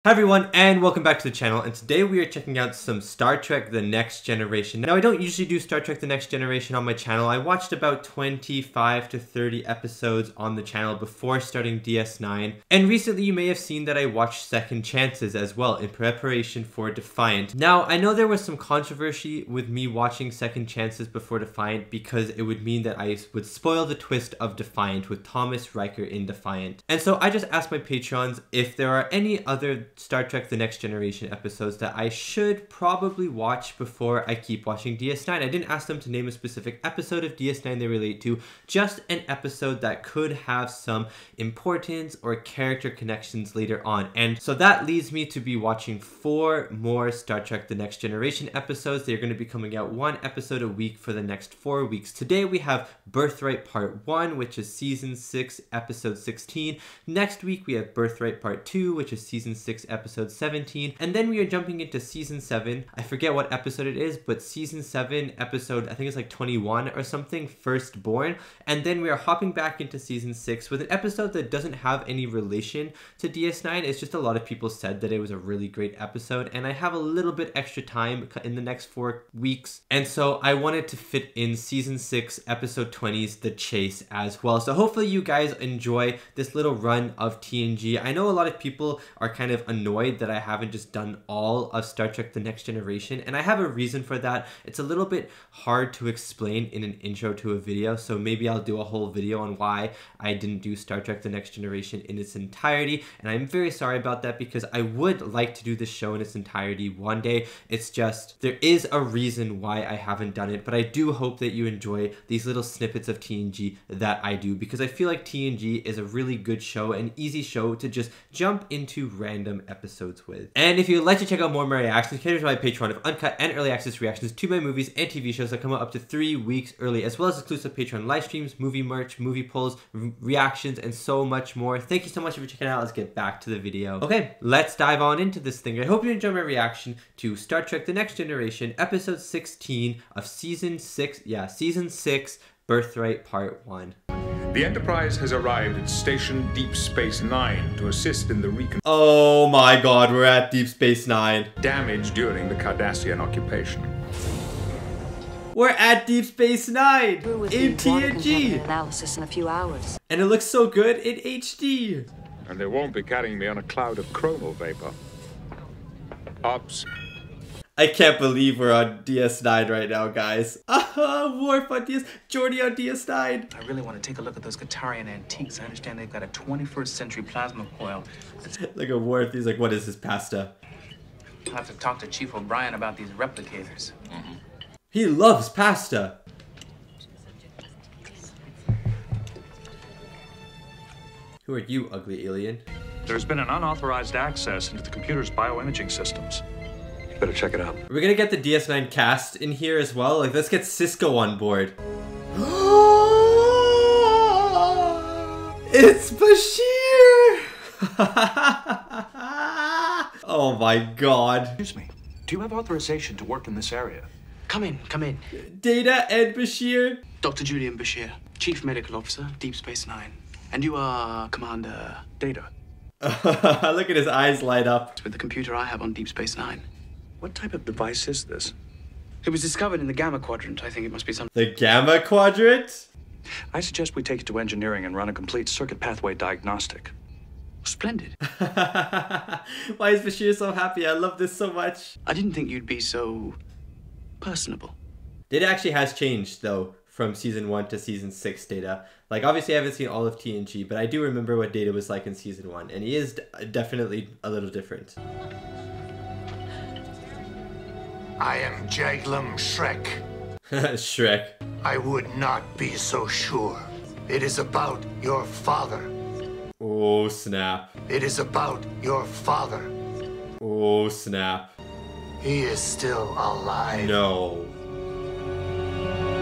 Hi everyone, and welcome back to the channel, and today we are checking out some Star Trek The Next Generation. Now, I don't usually do Star Trek The Next Generation on my channel. I watched about 25 to 30 episodes on the channel before starting DS9, and recently you may have seen that I watched Second Chances as well in preparation for Defiant. Now, I know there was some controversy with me watching Second Chances before Defiant because it would mean that I would spoil the twist of Defiant with Thomas Riker in Defiant. And so I just asked my Patreons if there are any other Star Trek The Next Generation episodes that I should probably watch before I keep watching DS9. I didn't ask them to name a specific episode of DS9 they relate to, just an episode that could have some importance or character connections later on. And so that leads me to be watching 4 more Star Trek The Next Generation episodes. They're going to be coming out 1 episode a week for the next 4 weeks. Today we have Birthright Part 1, which is Season 6, Episode 16. Next week we have Birthright Part 2, which is Season 6, Episode 17. And then we are jumping into Season 7. I forget what episode it is, but Season 7, Episode, I think it's like 21 or something, Firstborn. And then we are hopping back into Season 6 with an episode that doesn't have any relation to DS9. It's just a lot of people said that it was a really great episode, and I have a little bit extra time in the next 4 weeks. And so I wanted to fit in Season 6, Episode 20's The Chase as well. So hopefully you guys enjoy this little run of TNG. I know a lot of people are kind of annoyed that I haven't just done all of Star Trek The Next Generation, and I have a reason for that. It's a little bit hard to explain in an intro to a video, so maybe I'll do a whole video on why I didn't do Star Trek The Next Generation in its entirety, and I'm very sorry about that because I would like to do this show in its entirety one day. It's just, there is a reason why I haven't done it, but I do hope that you enjoy these little snippets of TNG that I do, because I feel like TNG is a really good show, an easy show to just jump into random episodes with. And if you'd like to check out more of my reactions, cater to my Patreon of uncut and early access reactions to my movies and TV shows that come out up to 3 weeks early, as well as exclusive Patreon live streams, movie merch, movie polls, reactions, and so much more. Thank you so much for checking it out. Let's get back to the video. Okay, let's dive on into this thing. I hope you enjoy my reaction to Star Trek The Next Generation, Episode 16 of Season 6, Season 6, Birthright Part 1. The Enterprise has arrived at Station Deep Space Nine to assist in the recon— Oh my god, we're at Deep Space Nine. —damage during the Cardassian occupation. We're at Deep Space Nine in TNG. Analysis in a few hours. And it looks so good in HD. And they won't be carrying me on a cloud of chromal vapor. Ops. I can't believe we're on DS9 right now, guys. Worf on Geordi on DS9. I really want to take a look at those Qatarian antiques. I understand they've got a 21st century plasma coil. Look at Worf, he's like, what is this, pasta? I'll have to talk to Chief O'Brien about these replicators. He loves pasta. Who are you, ugly alien? There's been an unauthorized access into the computer's bioimaging systems. Better check it out. Are we gonna get the DS9 cast in here as well? Like, let's get Cisco on board. It's Bashir! Oh my god. Excuse me, do you have authorization to work in this area? Come in, come in. Data and Bashir. Dr. Julian Bashir, Chief Medical Officer, Deep Space Nine. And you are Commander Data. Look at his eyes light up. with the computer I have on Deep Space Nine. What type of device is this? It was discovered in the Gamma Quadrant. I think it must be something. The Gamma Quadrant? I suggest we take it to engineering and run a complete circuit pathway diagnostic. Splendid. Why is Bashir so happy? I love this so much. I didn't think you'd be so personable. Data actually has changed, though, from Season 1 to Season 6 Data. Like, obviously I haven't seen all of TNG, but I do remember what Data was like in Season 1, and he is definitely a little different. I am Jaglam Shrek. Shrek. I would not be so sure. It is about your father. Oh, snap. It is about your father. Oh, snap. He is still alive. No.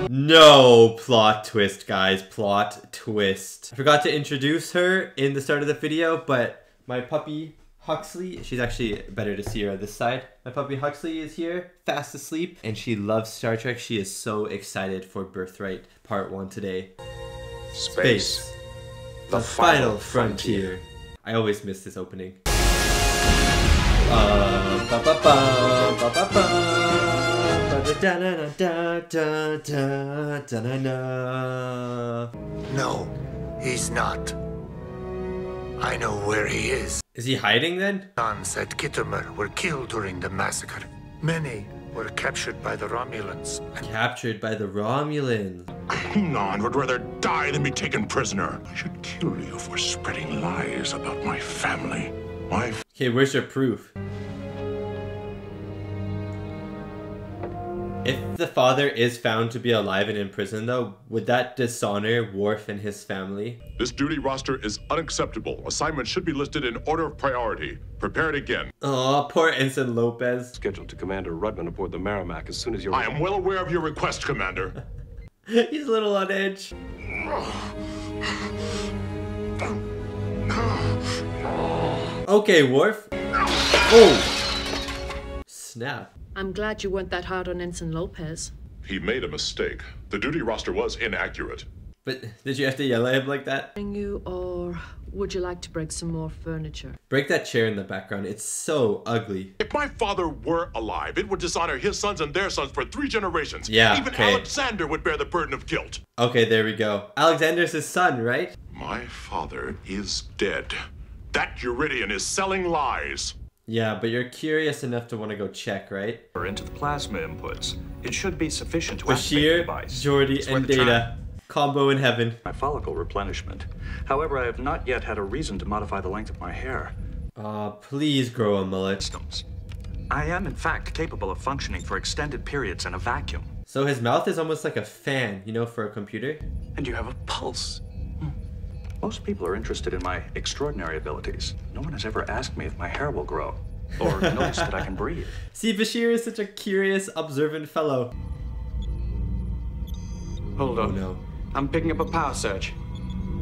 No, plot twist, guys. Plot twist. I forgot to introduce her in the start of the video, but my puppy Huxley, she's actually better to see her on this side. My puppy Huxley is here, fast asleep, and she loves Star Trek. She is so excited for Birthright Part 1 today. Space. The final frontier. I always miss this opening. No, he's not. I know where he is. Is he hiding then? Sons at Kittimer were killed during the massacre. Many were captured by the Romulans. Captured by the Romulans. None would rather die than be taken prisoner. I should kill you for spreading lies about my family. Okay, where's your proof? If the father is found to be alive and in prison though, would that dishonor Worf and his family? This duty roster is unacceptable. Assignments should be listed in order of priority. Prepare it again. Oh, poor Ensign Lopez. Scheduled to Commander Rudman aboard the Merrimack as soon as you're... I am well aware of your request, Commander. He's a little on edge. Okay, Worf. Oh! Snap. I'm glad you weren't that hard on Ensign Lopez. He made a mistake. The duty roster was inaccurate. But did you have to yell at him like that? You, or would you like to break some more furniture? Break that chair in the background. It's so ugly. If my father were alive, it would dishonor his sons and their sons for 3 generations. Yeah, Even okay. Alexander would bear the burden of guilt. Okay, there we go. Alexander's his son, right? My father is dead. That Uridian is selling lies. Yeah, but you're curious enough to want to go check, right? Into the plasma inputs. It should be sufficient to activate the Bashir, device. Geordi, It's where and the tra- Data. Combo in heaven. My follicle replenishment. However, I have not yet had a reason to modify the length of my hair. Please grow a mullet. Systems. I am, in fact, capable of functioning for extended periods in a vacuum. So his mouth is almost like a fan, you know, for a computer. And you have a pulse. Most people are interested in my extraordinary abilities. No one has ever asked me if my hair will grow, or noticed that I can breathe. See, Bashir is such a curious, observant fellow. Hold on. Oh no. I'm picking up a power surge.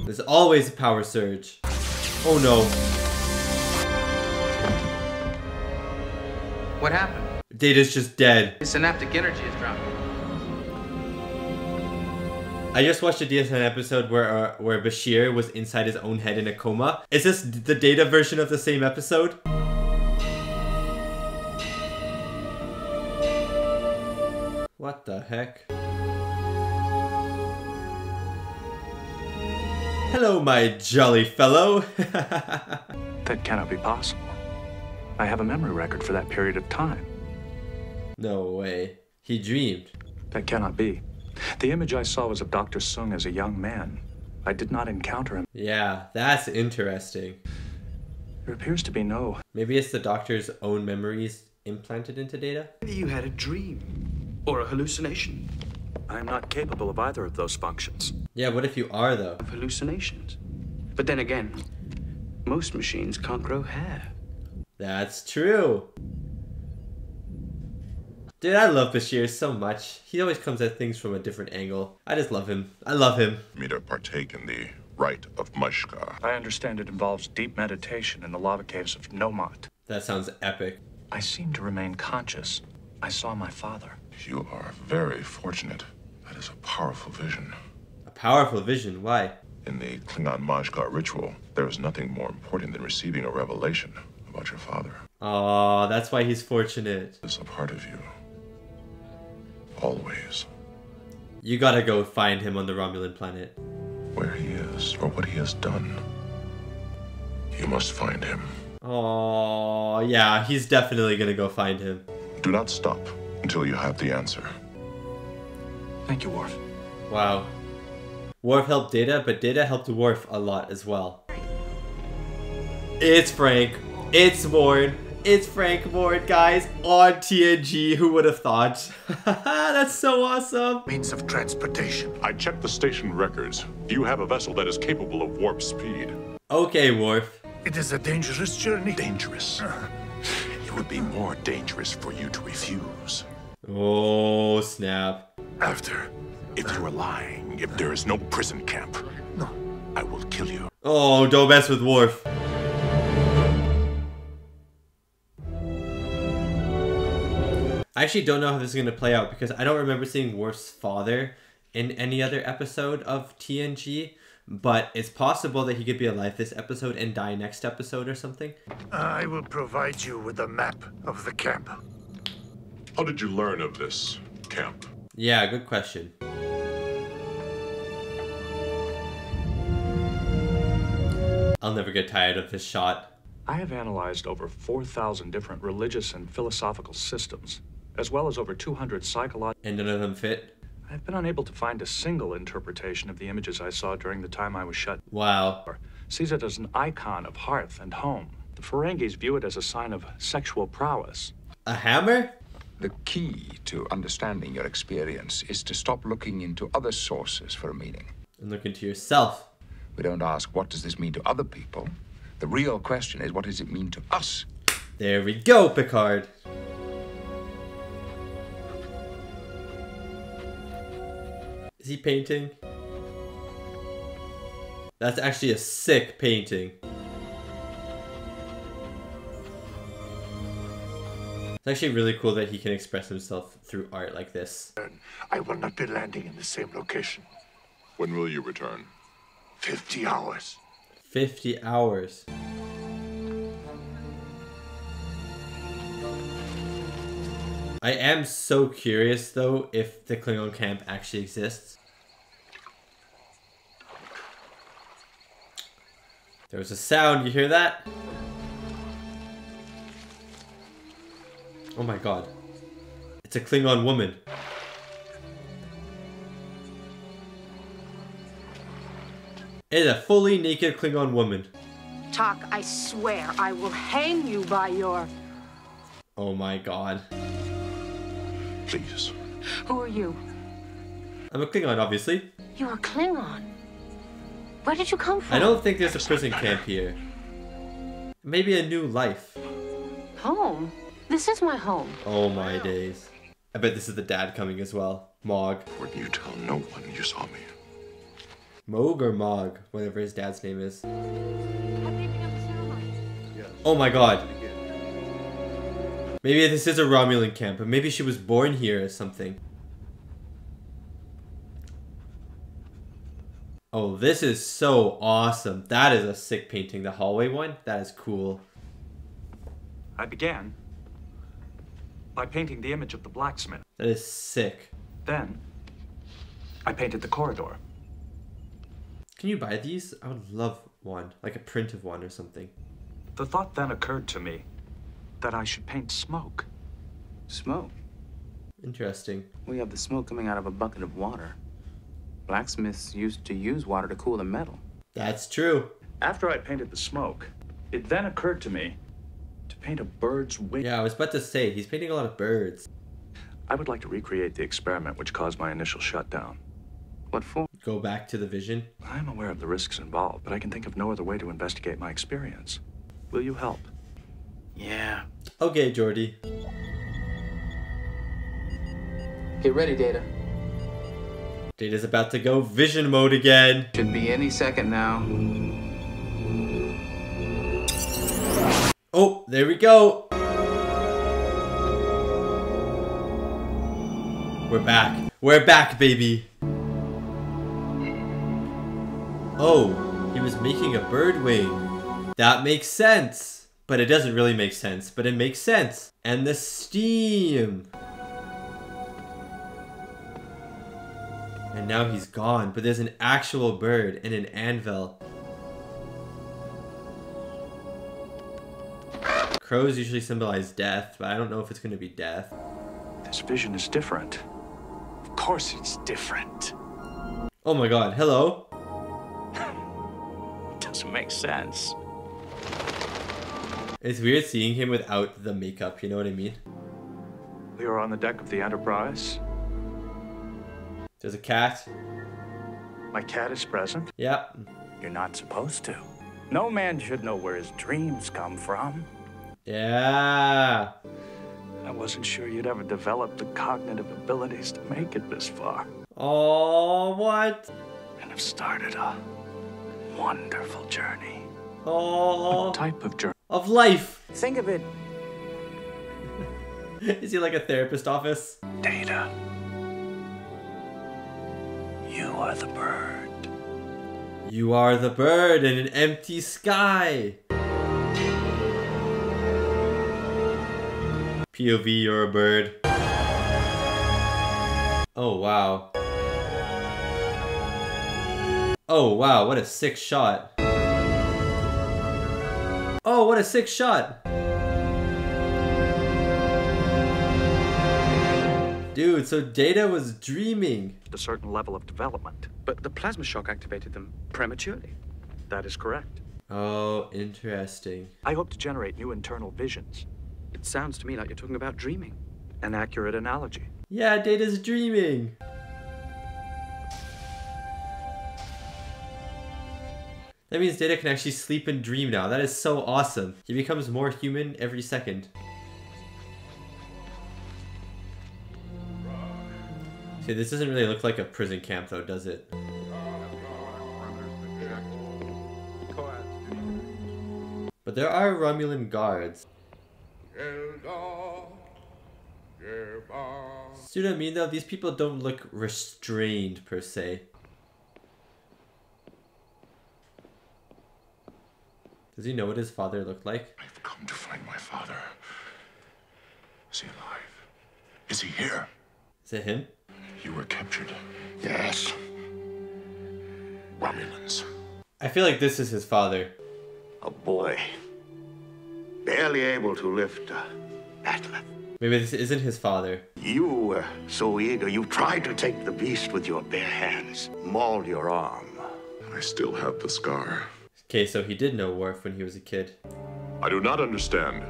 There's always a power surge. Oh no. What happened? Data's just dead. Synaptic energy is dropping. I just watched a DS9 episode where Bashir was inside his own head in a coma. Is this the Data version of the same episode? What the heck? Hello, my jolly fellow. That cannot be possible. I have a memory record for that period of time. No way. He dreamed. That cannot be. The image I saw was of Dr. Sung as a young man. I did not encounter him. Yeah, that's interesting. There appears to be no... Maybe it's the doctor's own memories implanted into Data? Maybe you had a dream. Or a hallucination. I am not capable of either of those functions. Yeah, what if you are, though? Of hallucinations. But then again, most machines can't grow hair. That's true. Dude, I love Bashir so much. He always comes at things from a different angle. I just love him. I love him. Me to partake in the rite of Mushka. I understand it involves deep meditation in the lava caves of Nomot. That sounds epic. I seem to remain conscious. I saw my father. You are very fortunate. That is a powerful vision. A powerful vision, why? In the Klingon Majka ritual, there is nothing more important than receiving a revelation about your father. Aw, that's why he's fortunate. It's a part of you. Always. You gotta go find him on the Romulan planet. Where he is, or what he has done. You must find him. Aw, yeah, he's definitely gonna go find him. Do not stop until you have the answer. Thank you, Worf. Wow. Worf helped Data, but Data helped Worf a lot as well. It's Frank. It's Ward. It's Frank Ward, guys, on TNG. Who would have thought? That's so awesome. Means of transportation. I checked the station records. You have a vessel that is capable of warp speed. Okay, Worf. It is a dangerous journey. Dangerous. It would be more dangerous for you to refuse. Oh, snap. After. If you are lying, if there is no prison camp, No. I will kill you. Oh, don't mess with Worf. I actually don't know how this is going to play out because I don't remember seeing Worf's father in any other episode of TNG. but it's possible that he could be alive this episode and die next episode or something. I will provide you with a map of the camp. How did you learn of this camp? Yeah, good question. I'll never get tired of this shot. I have analyzed over 4,000 different religious and philosophical systems, as well as over 200 psychological... And none of them fit? I've been unable to find a single interpretation of the images I saw during the time I was shut. Wow. Sees it as an icon of hearth and home. The Ferengis view it as a sign of sexual prowess. A hammer? The key to understanding your experience is to stop looking into other sources for a meaning. And look into yourself. We don't ask, what does this mean to other people? The real question is, what does it mean to us? There we go, Picard. Is he painting? That's actually a sick painting. It's actually really cool that he can express himself through art like this. I will not be landing in the same location. When will you return? 50 hours. 50 hours. I am so curious though if the Klingon camp actually exists. There was a sound, you hear that? Oh my god. It's a Klingon woman. It is a fully naked Klingon woman. Talk, I swear I will hang you by your... Oh my god. Please. Who are you? I'm a Klingon, obviously. You're a Klingon. Where did you come from? I don't think there's a prison camp here. Maybe a new life. Home? This is my home. Oh my days. I bet this is the dad coming as well. Mog. Wouldn't you tell no one you saw me? Mog or Mog, whatever his dad's name is. Oh my god. Maybe this is a Romulan camp, but maybe she was born here or something. Oh, this is so awesome. That is a sick painting. The hallway one? That is cool. I began by painting the image of the blacksmith. That is sick. Then, I painted the corridor. Can you buy these? I would love one. Like a print of one or something. The thought then occurred to me that I should paint smoke. Smoke? Interesting. We have the smoke coming out of a bucket of water. Blacksmiths used to use water to cool the metal. That's true. After I painted the smoke, it then occurred to me to paint a bird's wing. Yeah, I was about to say, he's painting a lot of birds. I would like to recreate the experiment which caused my initial shutdown. What for? Go back to the vision. I am aware of the risks involved, but I can think of no other way to investigate my experience. Will you help? Yeah. Okay, Geordi. Get ready, Data. Data's about to go vision mode again. Should be any second now. Oh, there we go. We're back. We're back, baby. Oh, he was making a bird wing. That makes sense. But it doesn't really make sense, but it makes sense. And the steam. And now he's gone, but there's an actual bird and an anvil. Crows usually symbolize death, but I don't know if it's going to be death. This vision is different. Of course it's different. Oh my god, hello? It doesn't make sense. It's weird seeing him without the makeup, you know what I mean? We are on the deck of the Enterprise. There's a cat. My cat is present. Yep. You're not supposed to. No man should know where his dreams come from. Yeah. I wasn't sure you'd ever develop the cognitive abilities to make it this far. Oh, what? And have started a wonderful journey. Oh. What type of journey? Of life. Think of it. Is he like a therapist office? Data. You are the bird. You are the bird in an empty sky. POV, you're a bird. Oh wow. Oh wow, what a sick shot. Oh, what a sick shot. Dude, so Data was dreaming. A certain level of development. But the plasma shock activated them prematurely. That is correct. Oh, interesting. I hope to generate new internal visions. It sounds to me like you're talking about dreaming. An accurate analogy. Yeah, Data's dreaming. That means Data can actually sleep and dream now. That is so awesome. He becomes more human every second. See, this doesn't really look like a prison camp though, does it? But there are Romulan guards. See what I mean though? These people don't look restrained per se. Does he know what his father looked like? I've come to find my father. Is he alive? Is he here? Is it him? You were captured. Yes. Romulans. I feel like this is his father. A boy. Barely able to lift a atlas. Maybe this isn't his father. You were so eager, you tried to take the beast with your bare hands, mauled your arm. I still have the scar. Okay, so he did know Worf when he was a kid. I do not understand.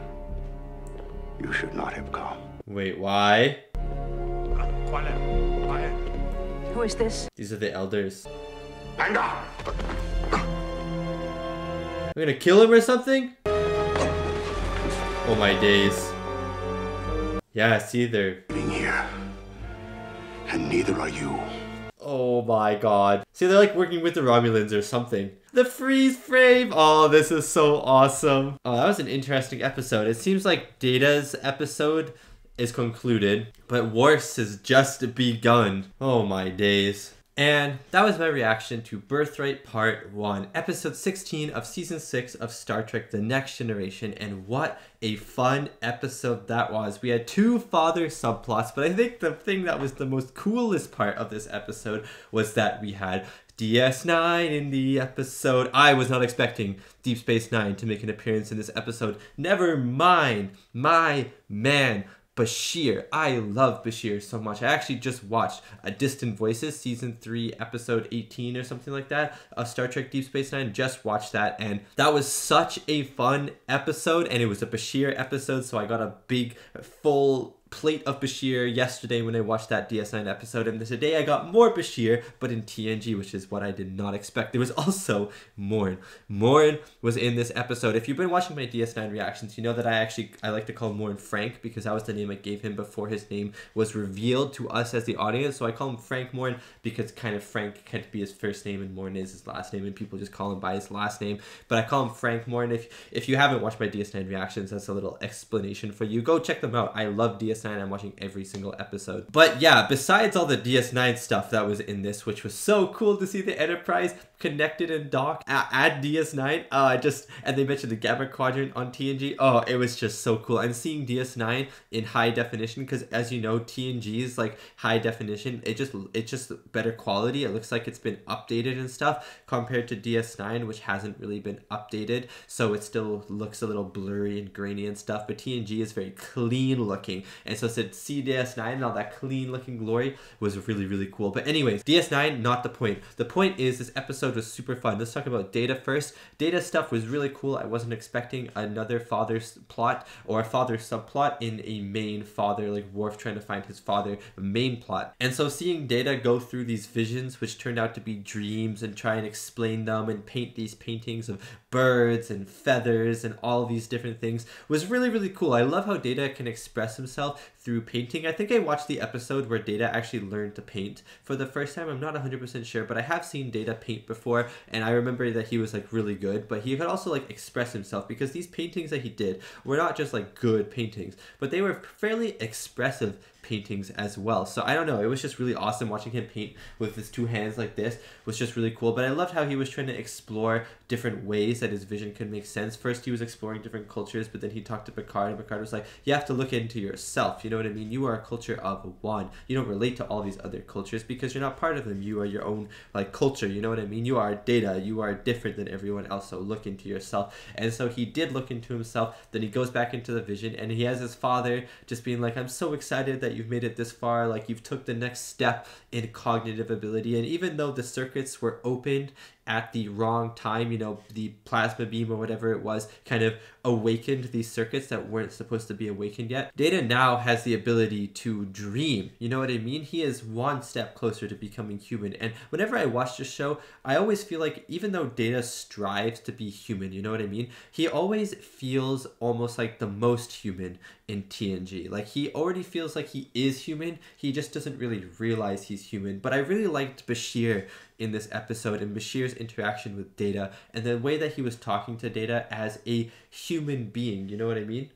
You should not have come. Wait, why? Who is this? These are the elders. Panda! We're gonna kill him or something? Oh my days. Yeah, see, they're Being here. And neither are you. oh my god. See, they're like working with the Romulans or something. The freeze frame! Oh, this is so awesome. Oh, that was an interesting episode. It seems like Data's episode is concluded, but Worf's has just begun. Oh my days. And that was my reaction to Birthright Part 1, Episode 16 of Season 6 of Star Trek The Next Generation, and what a fun episode that was. We had two father subplots, but I think the thing that was the most coolest part of this episode was that we had DS9 in the episode. I was not expecting Deep Space Nine to make an appearance in this episode. Never mind, my man, Bashir. I love Bashir so much. I actually just watched Distant Voices Season 3 Episode 18 or something like that of Star Trek Deep Space Nine. Just watched that and that was such a fun episode, and it was a Bashir episode, so I got a big full plate of Bashir yesterday when I watched that DS9 episode, and today I got more Bashir, but in TNG, which is what I did not expect. There was also Morn. Morn was in this episode. If you've been watching my DS9 reactions, you know that I like to call Morn Frank, because that was the name I gave him before his name was revealed to us as the audience. So I call him Frank Morn because kind of Frank can't be his first name and Morn is his last name, and people just call him by his last name. But I call him Frank Morn. If you haven't watched my DS9 reactions, that's a little explanation for you. Go check them out. I love DS9. I'm watching every single episode. But yeah, besides all the DS9 stuff that was in this, which was so cool to see the Enterprise connected and docked at DS9, and they mentioned the Gamma Quadrant on TNG. Oh, it was just so cool. And seeing DS9 in high definition, because as you know, TNG is like high definition. It's just better quality. It looks like it's been updated and stuff compared to DS9, which hasn't really been updated. So it still looks a little blurry and grainy and stuff, but TNG is very clean looking. And so to see DS9 and all that clean looking glory was really, really cool. But anyways, DS9, not the point. The point is this episode was super fun. Let's talk about Data first. Data stuff was really cool. I wasn't expecting another father's plot or a father subplot in a main father, like Worf trying to find his father, main plot. And so seeing Data go through these visions, which turned out to be dreams, and try and explain them and paint these paintings of birds and feathers and all these different things was really, really cool. I love how Data can express himself through painting. I think I watched the episode where Data actually learned to paint for the first time. I'm not 100% sure, but I have seen Data paint before, and I remember that he was like really good, but he could also like express himself, because these paintings that he did were not just like good paintings, but they were fairly expressive paintings as well. So I don't know, it was just really awesome watching him paint with his two hands like this. Was just really cool. But I loved how he was trying to explore different ways that his vision could make sense. First he was exploring different cultures, but then he talked to Picard, and Picard was like, you have to look into yourself, you know what I mean? You are a culture of one. You don't relate to all these other cultures because you're not part of them. You are your own like culture, you know what I mean? You are Data, you are different than everyone else, so look into yourself. And so he did look into himself. Then he goes back into the vision, and he has his father just being like, I'm so excited that you've made it this far, like you've took the next step in cognitive ability. And even though the circuits were opened at the wrong time, you know, the plasma beam or whatever it was kind of awakened these circuits that weren't supposed to be awakened yet. Data now has the ability to dream, you know what I mean? He is one step closer to becoming human. And whenever I watch this show, I always feel like even though Data strives to be human, you know what I mean? He always feels almost like the most human in TNG. Like he already feels like he is human, he just doesn't really realize he's human. But I really liked Bashir in this episode, and Bashir's interaction with Data, and the way that he was talking to Data as a human being, you know what I mean?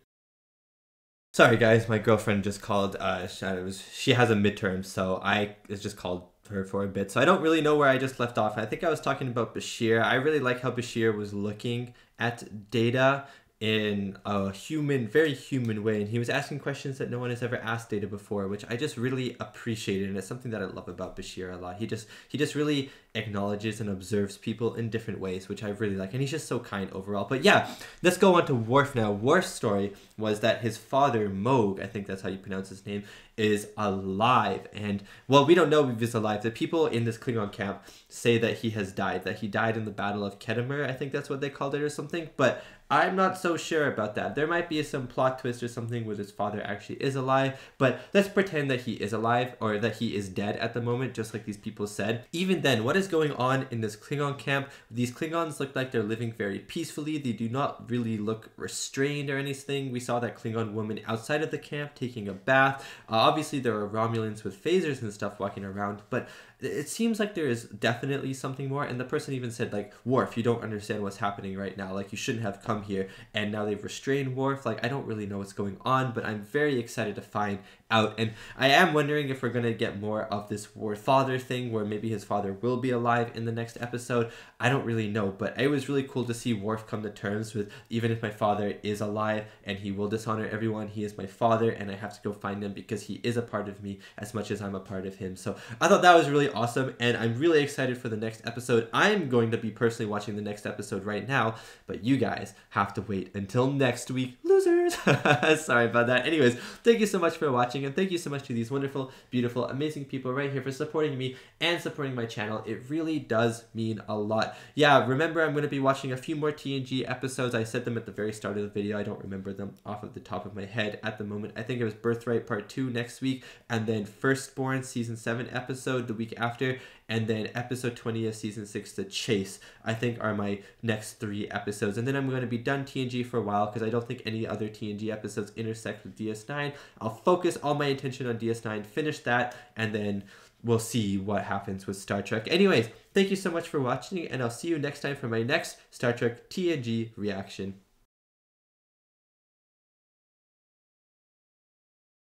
Sorry guys, my girlfriend just called. She has a midterm, so I just called her for a bit. So I don't really know where I just left off. I think I was talking about Bashir. I really like how Bashir was looking at Data in a human, very human way, and he was asking questions that no one has ever asked Data before, which I just really appreciated, and it's something that I love about Bashir a lot. He just really acknowledges and observes people in different ways, which I really like, and he's just so kind overall. But yeah, let's go on to Worf now. Worf's story was that his father, Moog, I think that's how you pronounce his name, is alive. And well, we don't know if he's alive. The people in this Klingon camp say that he has died, that he died in the Battle of Khitomer, I think that's what they called it or something, but I'm not so sure about that. There might be some plot twist or something where his father actually is alive, but let's pretend that he is alive, or that he is dead at the moment, just like these people said. Even then, what is going on in this Klingon camp? These Klingons look like they're living very peacefully. They do not really look restrained or anything. We saw that Klingon woman outside of the camp taking a bath. Obviously, there are Romulans with phasers and stuff walking around, but it seems like there is definitely something more. And the person even said, like, Worf, you don't understand what's happening right now. Like, you shouldn't have come here. And now they've restrained Worf. Like, I don't really know what's going on, but I'm very excited to find out. And I am wondering if we're going to get more of this Worf father thing, where maybe his father will be alive in the next episode. I don't really know, but it was really cool to see Worf come to terms with, even if my father is alive and he will dishonor everyone, he is my father, and I have to go find him because he is a part of me as much as I'm a part of him. So I thought that was really awesome, and I'm really excited for the next episode. I'm going to be personally watching the next episode right now, but you guys have to wait until next week, losers. Sorry about that. Anyways, thank you so much for watching, and thank you so much to these wonderful, beautiful, amazing people right here for supporting me and supporting my channel. It really does mean a lot. Yeah, remember, I'm going to be watching a few more TNG episodes. I said them at the very start of the video. I don't remember them off of the top of my head at the moment. I think it was Birthright Part 2 next week, and then Firstborn Season 7 episode the week after, and then episode 20 of Season 6, The Chase, I think are my next 3 episodes. And then I'm going to be done TNG for a while because I don't think any other TNG episodes intersect with DS9. I'll focus all my attention on DS9, finish that, and then we'll see what happens with Star Trek. Anyways, thank you so much for watching, and I'll see you next time for my next Star Trek TNG reaction.